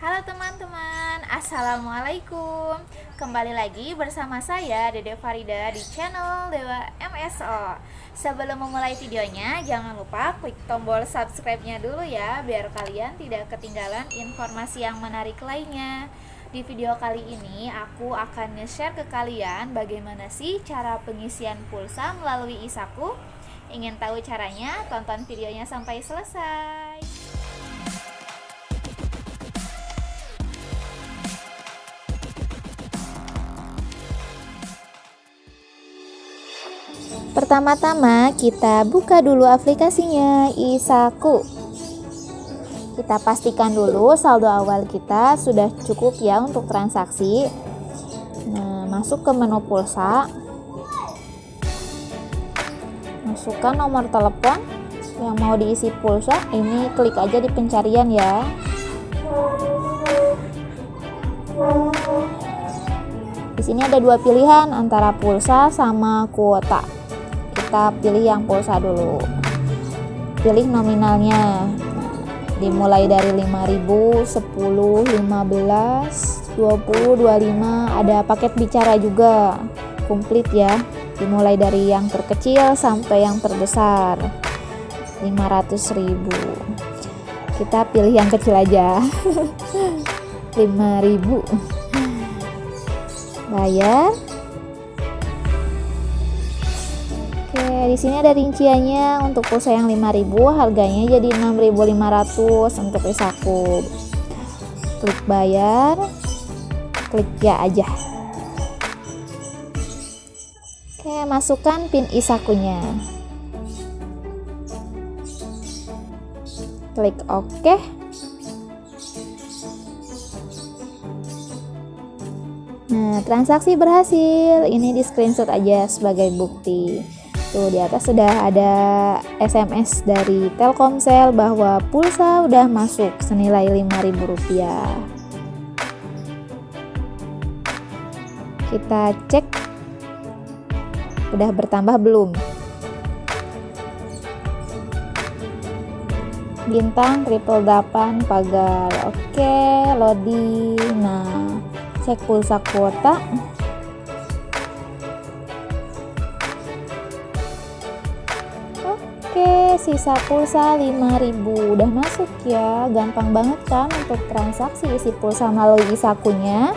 Halo teman-teman, Assalamualaikum. Kembali lagi bersama saya Dede Farida di channel Dewa MSO. Sebelum memulai videonya, jangan lupa klik tombol subscribe-nya dulu ya, biar kalian tidak ketinggalan informasi yang menarik lainnya. Di video kali ini, aku akan nge-share ke kalian bagaimana sih cara pengisian pulsa melalui Isaku. Ingin tahu caranya? Tonton videonya sampai selesai. Pertama-tama kita buka dulu aplikasinya Isaku. Kita pastikan dulu saldo awal kita sudah cukup ya untuk transaksi. Nah, masuk ke menu pulsa. Masukkan nomor telepon yang mau diisi pulsa. Ini klik aja di pencarian ya. Di sini ada dua pilihan antara pulsa sama kuota. Kita pilih yang pulsa dulu. Pilih nominalnya. Dimulai dari 5.000, 10, 15, 20, 25, ada paket bicara juga. Komplit ya. Dimulai dari yang terkecil sampai yang terbesar. 500.000. Kita pilih yang kecil aja. 5.000. Bayar. Oke, di sini ada rinciannya. Untuk pulsa yang 5.000 harganya jadi 6.500 untuk Isaku. Klik bayar. Klik ya aja. Oke, masukkan PIN Isakunya. Klik oke. Nah, transaksi berhasil. Ini di screenshot aja sebagai bukti. Tuh, di atas sudah ada SMS dari Telkomsel bahwa pulsa udah masuk senilai Rp5.000. Kita cek udah bertambah belum. Bintang 888 pagar. Oke, loading. Nah, cek pulsa kuota. Oke, sisa pulsa 5.000 udah masuk ya. Gampang banget kan untuk transaksi isi pulsa melalui Isakunya.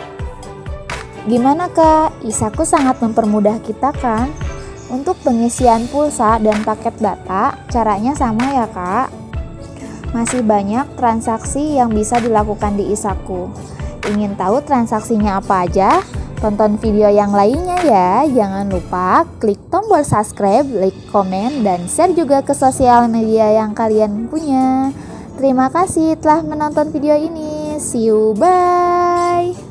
Gimana Kak? Isaku sangat mempermudah kita kan? Untuk pengisian pulsa dan paket data, caranya sama ya Kak. Masih banyak transaksi yang bisa dilakukan di Isaku. Ingin tahu transaksinya apa aja? Tonton video yang lainnya ya. Jangan lupa klik tombol subscribe, like, komen, dan share juga ke sosial media yang kalian punya. Terima kasih telah menonton video ini. See you, bye.